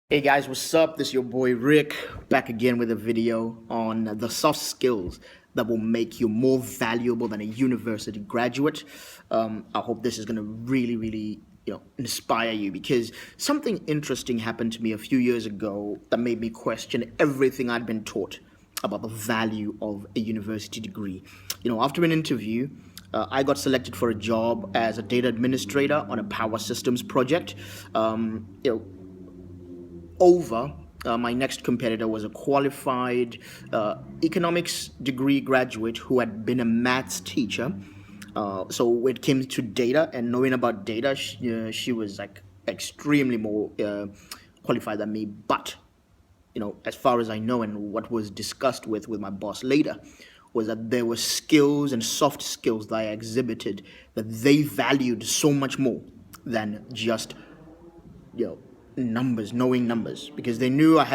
Hey guys, what's up? This is your boy Rick back again with a video on the soft skills that will make you more valuable than a university graduate. I hope this is going to really, inspire you because something interesting happened to me a few years ago that made me question everything I'd been taught about the value of a university degree. After an interview, I got selected for a job as a data administrator on a power systems project. Over my next competitor was a qualified economics degree graduate who had been a maths teacher. So when it came to data and knowing about data, she was like extremely more qualified than me. But as far as I know, and what was discussed with my boss later, was that there were skills and soft skills that I exhibited that they valued so much more than just numbers, knowing numbers, because they knew I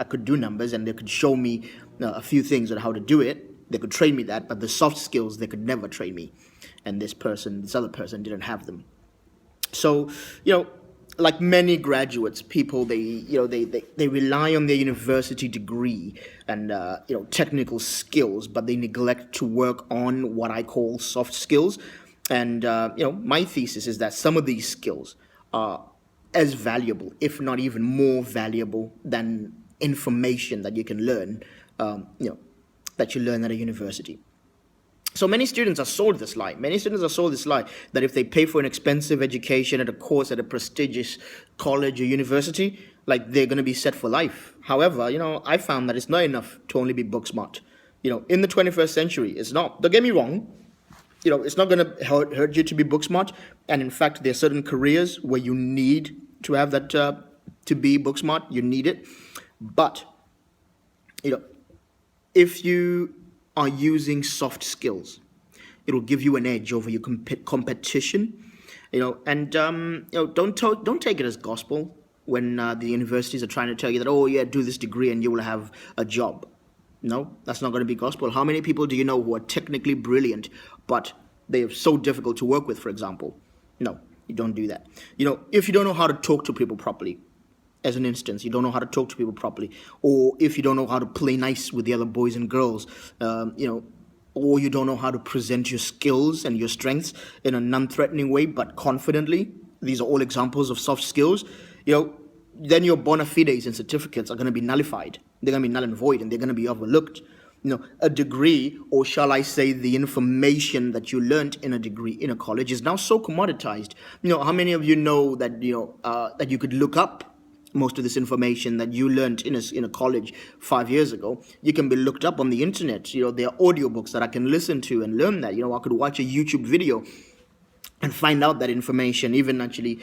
could do numbers and they could show me a few things on how to do it. They could train me that, but the soft skills they could never train me, and this other person didn't have them. So like many graduates, people they rely on their university degree and technical skills, but they neglect to work on what I call soft skills. And my thesis is that some of these skills are as valuable, if not even more valuable, than information that you can learn, that you learn at a university. So many students are sold this lie. Many students are sold this lie that if they pay for an expensive education at a course at a prestigious college or university, like they're going to be set for life. However, I found that it's not enough to only be book smart. In the 21st century, it's not. Don't get me wrong. It's not going to hurt you to be book smart. And in fact, there are certain careers where you need to have that, to be book smart. You need it. But, if you are using soft skills, it will give you an edge over your competition. And don't take it as gospel when the universities are trying to tell you that, oh yeah, do this degree and you will have a job. No, that's not going to be gospel. How many people do you know who are technically brilliant, but they are so difficult to work with, for example? No, you don't do that. If you don't know how to talk to people properly, as an instance, you don't know how to talk to people properly, or if you don't know how to play nice with the other boys and girls, or you don't know how to present your skills and your strengths in a non-threatening way, but confidently, these are all examples of soft skills, then your bona fides and certificates are going to be nullified. They're going to be null and void, and they're going to be overlooked. A degree, or shall I say the information that you learned in a degree in a college, is now so commoditized. How many of you know that, that you could look up most of this information that you learned in a college 5 years ago? You can be looked up on the internet. There are audiobooks that I can listen to and learn that. I could watch a YouTube video and find out that information, even actually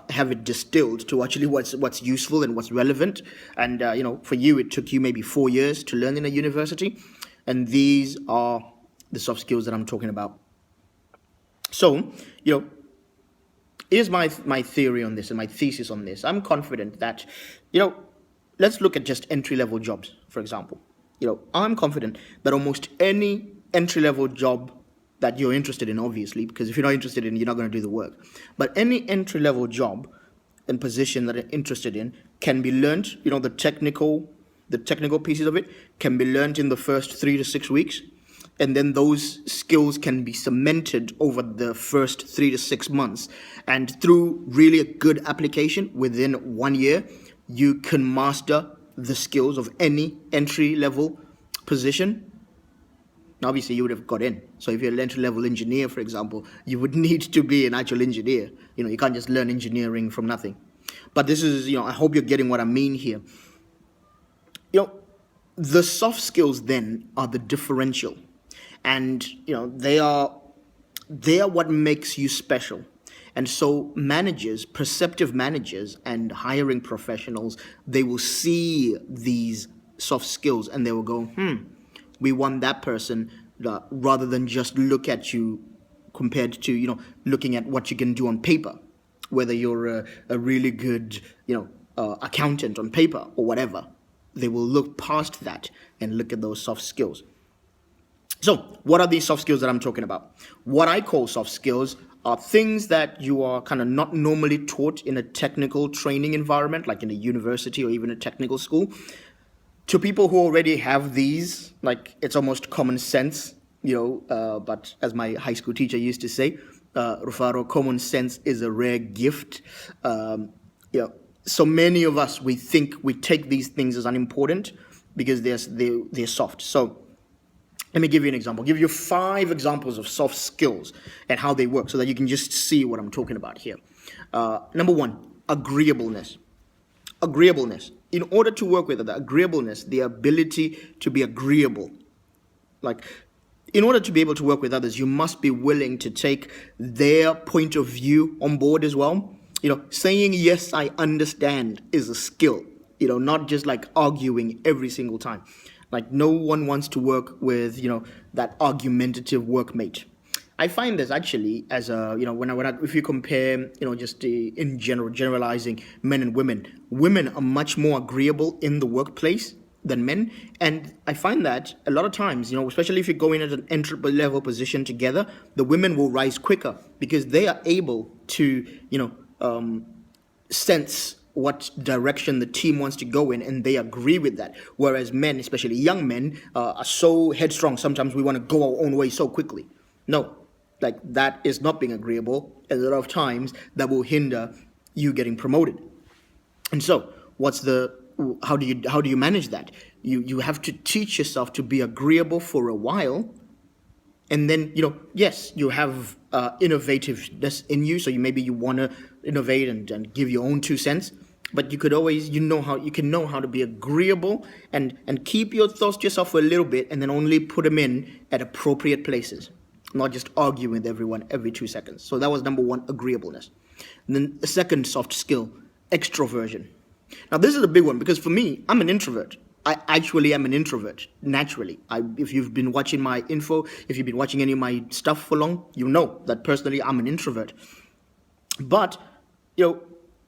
have it distilled to actually what's useful and what's relevant. And for you, it took you maybe 4 years to learn in a university. And these are the soft skills that I'm talking about. So, here's my theory on this and my thesis on this. I'm confident that, let's look at just entry-level jobs, for example. I'm confident that almost any entry-level job that you're interested in, obviously, because if you're not interested in, you're not going to do the work. But any entry-level job and position that you're interested in can be learned. The technical pieces of it can be learned in the first 3 to 6 weeks, and then those skills can be cemented over the first 3 to 6 months. And through really a good application within 1 year, you can master the skills of any entry-level position. Now, obviously, you would have got in. So if you're an entry-level engineer, for example, you would need to be an actual engineer. You can't just learn engineering from nothing. But this is, I hope you're getting what I mean here. The soft skills then are the differential. And, they are what makes you special. And so managers, perceptive managers and hiring professionals, they will see these soft skills and they will go, we want that person, rather than just look at you compared to, looking at what you can do on paper, whether you're a really good, accountant on paper or whatever. They will look past that and look at those soft skills. So what are these soft skills that I'm talking about? What I call soft skills are things that you are kind of not normally taught in a technical training environment, like in a university or even a technical school. To people who already have these, like it's almost common sense, but as my high school teacher used to say, Rufaro, common sense is a rare gift. So many of us, we take these things as unimportant because they're soft. So let me give you an example. I'll give you 5 examples of soft skills and how they work so that you can just see what I'm talking about here. Number 1, agreeableness. Agreeableness. In order to work with the agreeableness, the ability to be agreeable. Like, in order to be able to work with others, you must be willing to take their point of view on board as well. Saying, yes, I understand is a skill, not just like arguing every single time. Like, no one wants to work with, that argumentative workmate. I find this actually as if you compare, just in general, generalizing men and women are much more agreeable in the workplace than men. And I find that a lot of times, especially if you go in at an entry level position together, the women will rise quicker because they are able to, sense what direction the team wants to go in, and they agree with that. Whereas men, especially young men, are so headstrong. Sometimes we want to go our own way so quickly. No, like that is not being agreeable. A lot of times that will hinder you getting promoted. And so, how do you manage that? You have to teach yourself to be agreeable for a while. And then, yes, you have innovativeness in you. So maybe you want to innovate and give your own 2 cents. But you could always, know how to be agreeable and keep your thoughts to yourself for a little bit and then only put them in at appropriate places, not just argue with everyone every 2 seconds. So that was number 1, agreeableness. And then the second soft skill, extroversion. Now, this is a big one because for me, I'm an introvert. I actually am an introvert, naturally. If you've been watching my info, if you've been watching any of my stuff for long, you know that personally I'm an introvert. But,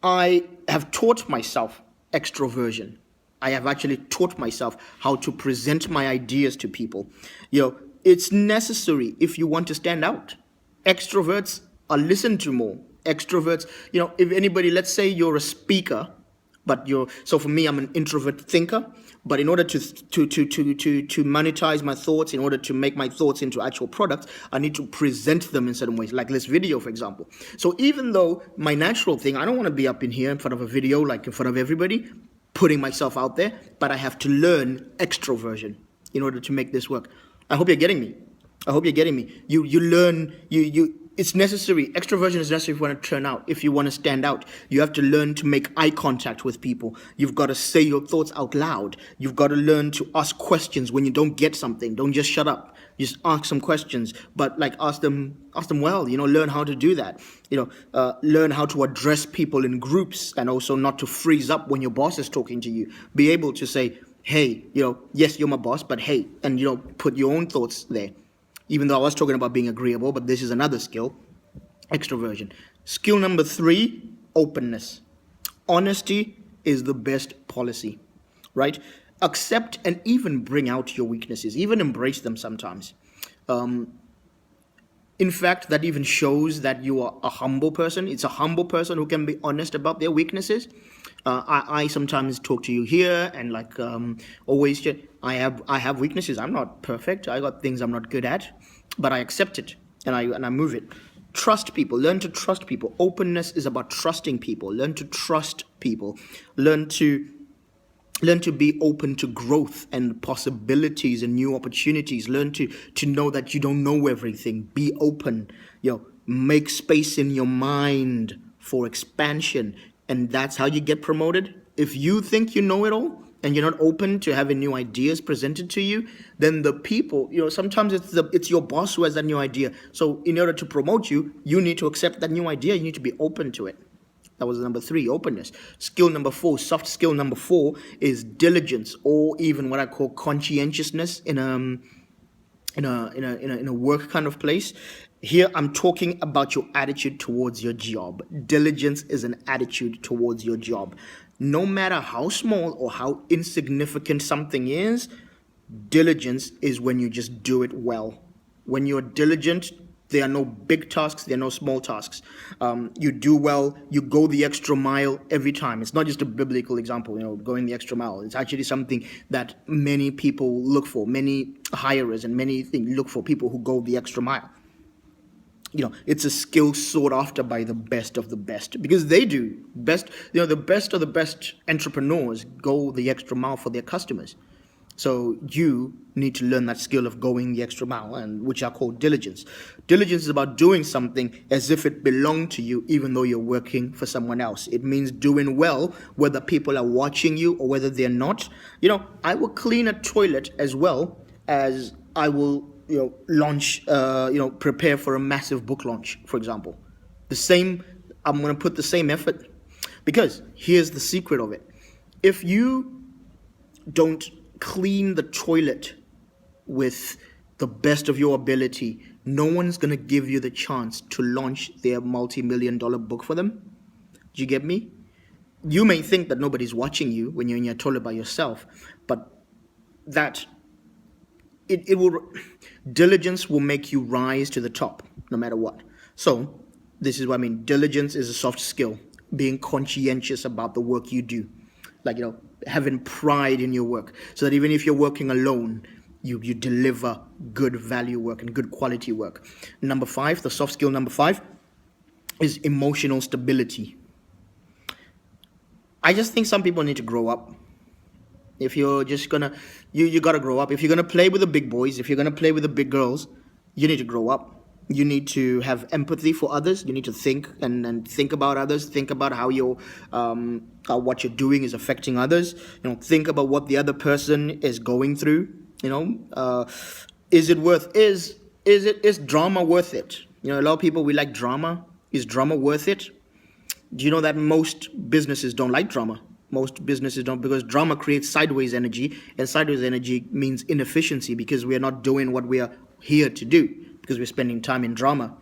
I have taught myself extroversion. I have actually taught myself how to present my ideas to people. It's necessary if you want to stand out. Extroverts are listened to more. Extroverts, if anybody, let's say you're a speaker, but so for me, I'm an introvert thinker, but in order to monetize my thoughts, in order to make my thoughts into actual products, I need to present them in certain ways, like this video, for example. So even though my natural thing, I don't want to be up in here in front of a video, like in front of everybody, putting myself out there, but I have to learn extroversion in order to make this work. I hope you're getting me. You learn, it's necessary. Extroversion is necessary if you want to turn out, if you want to stand out. You have to learn to make eye contact with people. You've got to say your thoughts out loud. You've got to learn to ask questions when you don't get something. Don't just shut up. Just ask some questions, but like ask them well, learn how to do that. Learn how to address people in groups and also not to freeze up when your boss is talking to you. Be able to say, hey, yes, you're my boss, but hey, and, put your own thoughts there. Even though I was talking about being agreeable, but this is another skill, extroversion. Skill number 3, openness. Honesty is the best policy, right? Accept and even bring out your weaknesses, even embrace them sometimes. In fact, that even shows that you are a humble person. It's a humble person who can be honest about their weaknesses. I sometimes talk to you here and always, I have weaknesses. I'm not perfect. I got things I'm not good at, but I accept it and I move it. Trust people. Learn to trust people. Openness is about trusting people. Learn to trust people. Learn to be open to growth and possibilities and new opportunities. Learn to know that you don't know everything. Be open. Make space in your mind for expansion. And that's how you get promoted. If you think you know it all and you're not open to having new ideas presented to you, then the people, sometimes it's your boss who has that new idea. So in order to promote you, you need to accept that new idea. You need to be open to it. That was number 3, openness. Skill number 4, soft skill number 4 is diligence, or even what I call conscientiousness in a work kind of place. Here I'm talking about your attitude towards your job. Diligence is an attitude towards your job. No matter how small or how insignificant something is, diligence is when you just do it well. When you're diligent, There are no big tasks, there are no small tasks. You do well, you go the extra mile every time. It's not just a biblical example, going the extra mile. It's actually something that many people look for, many hirers and many things look for people who go the extra mile. It's a skill sought after by the best of the best, because they do best. The best of the best entrepreneurs go the extra mile for their customers. So you need to learn that skill of going the extra mile, and which are called diligence. Diligence is about doing something as if it belonged to you, even though you're working for someone else. It means doing well, whether people are watching you or whether they're not. I will clean a toilet as well as I will, launch, prepare for a massive book launch, for example. I'm going to put the same effort, because here's the secret of it. If you don't clean the toilet with the best of your ability, no one's going to give you the chance to launch their multi-million-dollar book for them. Do you get me? You may think that nobody's watching you when you're in your toilet by yourself, but diligence will make you rise to the top no matter what. So this is what I mean. Diligence is a soft skill, being conscientious about the work you do, having pride in your work, so that even if you're working alone, you deliver good value work and good quality work. Number 5, the soft skill number 5 is emotional stability. I just think some people need to grow up. If you're just gonna, you gotta grow up. If you're gonna play with the big boys, if you're gonna play with the big girls, you need to grow up. You need to have empathy for others. You need to think and think about others. Think about how what you're doing is affecting others. Think about what the other person is going through. Is drama worth it? A lot of people, we like drama. Is drama worth it? Do you know that most businesses don't like drama? Most businesses don't, because drama creates sideways energy, and sideways energy means inefficiency, because we are not doing what we are here to do, because we're spending time in drama.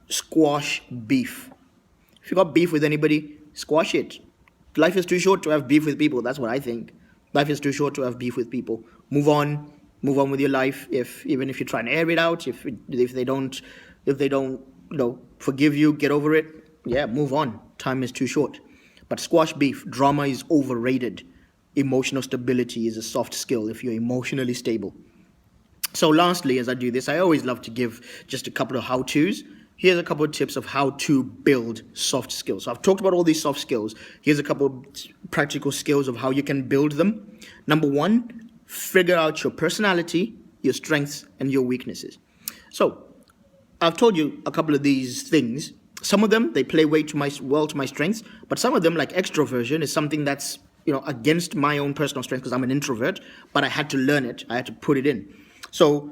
Squash beef. If you got beef with anybody, squash it. Life is too short to have beef with people. That's what I think. Life is too short to have beef with people. Move on with your life. Even if you try and air it out, if they don't forgive you, get over it. Yeah, move on. Time is too short. But squash beef. Drama is overrated. Emotional stability is a soft skill if you're emotionally stable. So lastly, as I do this, I always love to give just a couple of how-tos. Here's a couple of tips of how to build soft skills. So I've talked about all these soft skills. Here's a couple of practical skills of how you can build them. Number 1, figure out your personality, your strengths, and your weaknesses. So I've told you a couple of these things. Some of them, they play way to my strengths, but some of them, like extroversion, is something that's against my own personal strength, because I'm an introvert, but I had to learn it. I had to put it in. So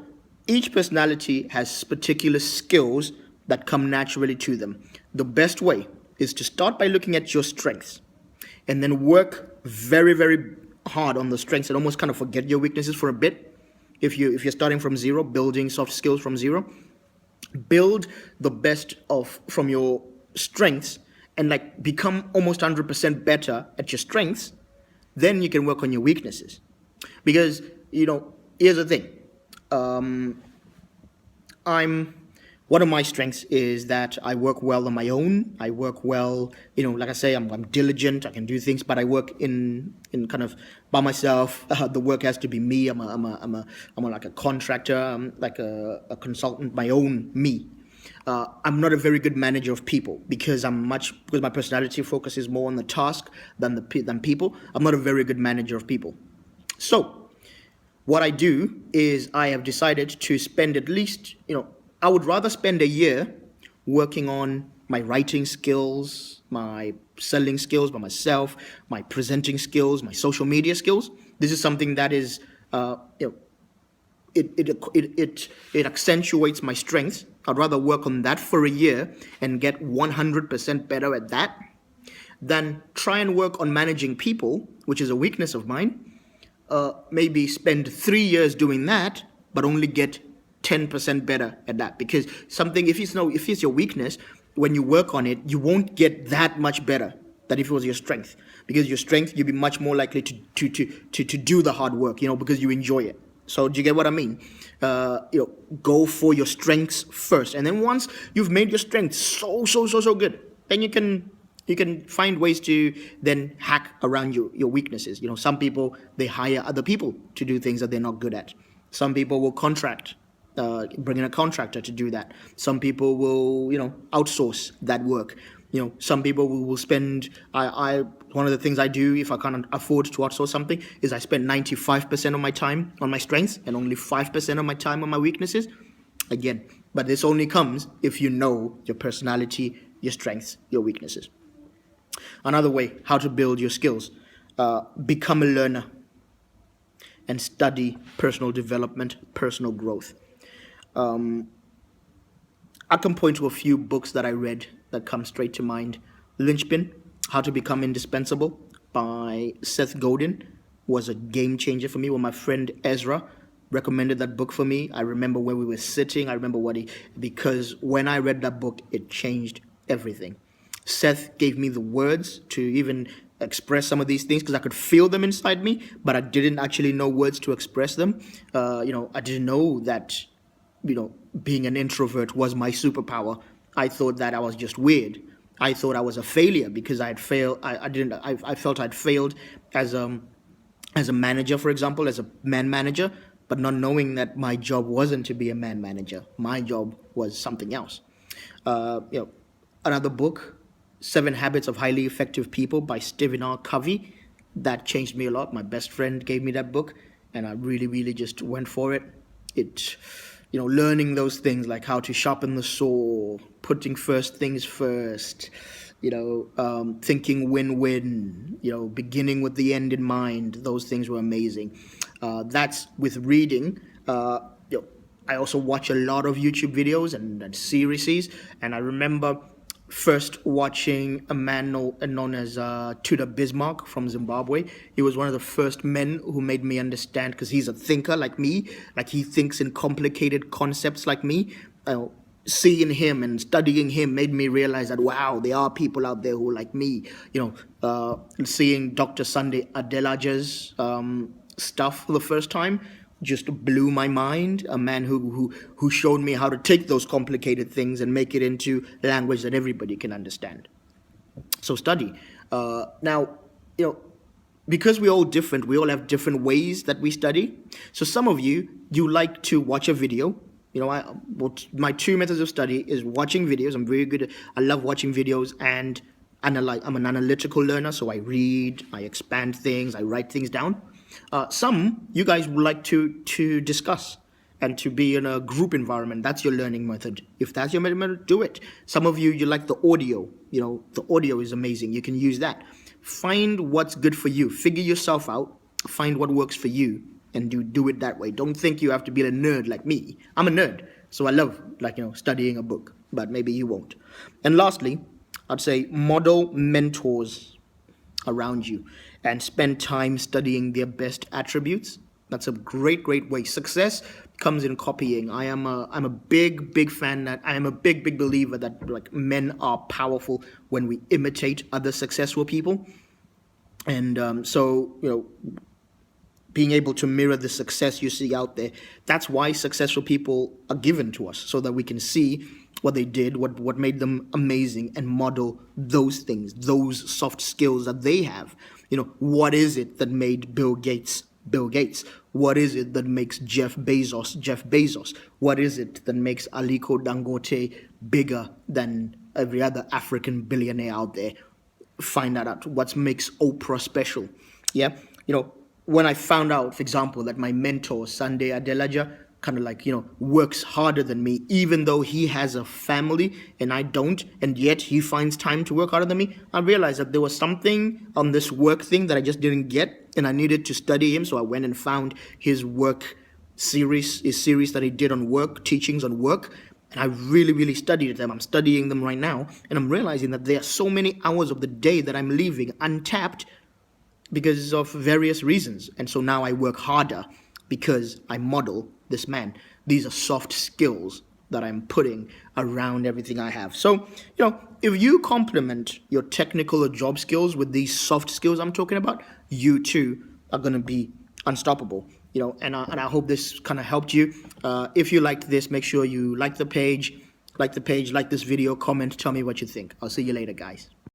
each personality has particular skills that come naturally to them. The best way is to start by looking at your strengths, and then work very, very hard on the strengths, and almost kind of forget your weaknesses for a bit. If you're starting from zero, building soft skills from zero, build the best from your strengths, and become almost 100% better at your strengths. Then you can work on your weaknesses, because here's the thing. One of my strengths is that I work well on my own. I work well, like I say, I'm diligent. I can do things, but I work in kind of by myself. The work has to be me. I'm like a contractor. I'm like a consultant. My own me. I'm not a very good manager of people, because my personality focuses more on the task than people. I'm not a very good manager of people. So what I do is I have decided to spend at least, I would rather spend a year working on my writing skills, my selling skills by myself, my presenting skills, my social media skills. This is something that is, it accentuates my strengths. I'd rather work on that for a year and get 100% better at that than try and work on managing people, which is a weakness of mine. Maybe spend 3 years doing that, but only get 10% better at that. Because if it's your weakness, when you work on it, you won't get that much better than if it was your strength. Because your strength, you'll be much more likely to do the hard work, because you enjoy it. So do you get what I mean? Go for your strengths first, and then once you've made your strengths so good, then you can find ways to then hack around your weaknesses. Some people, they hire other people to do things that they're not good at. Some people will bring in a contractor to do that. Some people will outsource that work. Some people will spend. I one of the things I do if I can't afford to outsource something is I spend 95% of my time on my strengths and only 5% of my time on my weaknesses. Again, but this only comes if you know your personality, your strengths, your weaknesses. Another way how to build your skills: become a learner and study personal development, personal growth. I can point to a few books that I read that come straight to mind. Lynchpin, How to Become Indispensable by Seth Godin was a game changer for me. When my friend Ezra recommended that book for me, I remember where we were sitting. I remember because when I read that book, it changed everything. Seth gave me the words to even express some of these things because I could feel them inside me, but I didn't actually know words to express them. I didn't know that, being an introvert was my superpower. I thought that I was just weird. I thought I was a failure because I had failed. I felt I'd failed as a manager, for example, as a man manager, but not knowing that my job wasn't to be a man manager. My job was something else. Another book, 7 Habits of Highly Effective People by Stephen R. Covey, that changed me a lot. My best friend gave me that book, and I really, really just went for it. Learning those things like how to sharpen the saw, putting first things first, thinking win-win, beginning with the end in mind. Those things were amazing. That's with reading. I also watch a lot of YouTube videos and series, and I remember first watching a man known as Tudor Bismarck from Zimbabwe. He was one of the first men who made me understand, because he's a thinker like me, like he thinks in complicated concepts like me. Seeing him and studying him made me realize that, wow, there are people out there who are like me. Seeing Dr. Sunday Adelaja's stuff for the first time just blew my mind. A man who showed me how to take those complicated things and make it into language that everybody can understand. So study. Now, because we're all different, we all have different ways that we study. So some of you like to watch a video. My 2 methods of study is watching videos. I'm very good I love watching videos and analyze. I'm an analytical learner, so I read, I expand things, I write things down. Some you guys would like to discuss and to be in a group environment. That's your learning method. If that's your method, do it. Some of you like the audio. The audio is amazing. You can use that. Find what's good for you. Figure yourself out. Find what works for you and do it that way. Don't think you have to be a nerd like me. I'm a nerd, so I love studying a book, but maybe you won't. And lastly, I'd say model mentors around you and spend time studying their best attributes. That's a great way. Success comes in copying. I'm a big fan that I am a big believer that men are powerful when we imitate other successful people. And so being able to mirror the success you see out there, that's why successful people are given to us, so that we can see what they did, what made them amazing, and model those things, those soft skills that they have. What is it that made Bill Gates Bill Gates? What is it that makes Jeff Bezos? What is it that makes Aliko Dangote bigger than every other African billionaire out there? Find that out. What makes Oprah special? Yeah. When I found out, for example, that my mentor, Sunday Adelaja, kind of works harder than me, even though he has a family and I don't, and yet he finds time to work harder than me, I realized that there was something on this work thing that I just didn't get, and I needed to study him. So I went and found his series that he did on work, teachings on work, and I really studied them. I'm studying them right now, and I'm realizing that there are so many hours of the day that I'm leaving untapped because of various reasons. And so now I work harder because I model this man. These are soft skills that I'm putting around everything I have. So, if you complement your technical or job skills with these soft skills I'm talking about, you too are going to be unstoppable. and I hope this kind of helped you. If you liked this, make sure you like the page, like this video, comment, tell me what you think. I'll see you later, guys.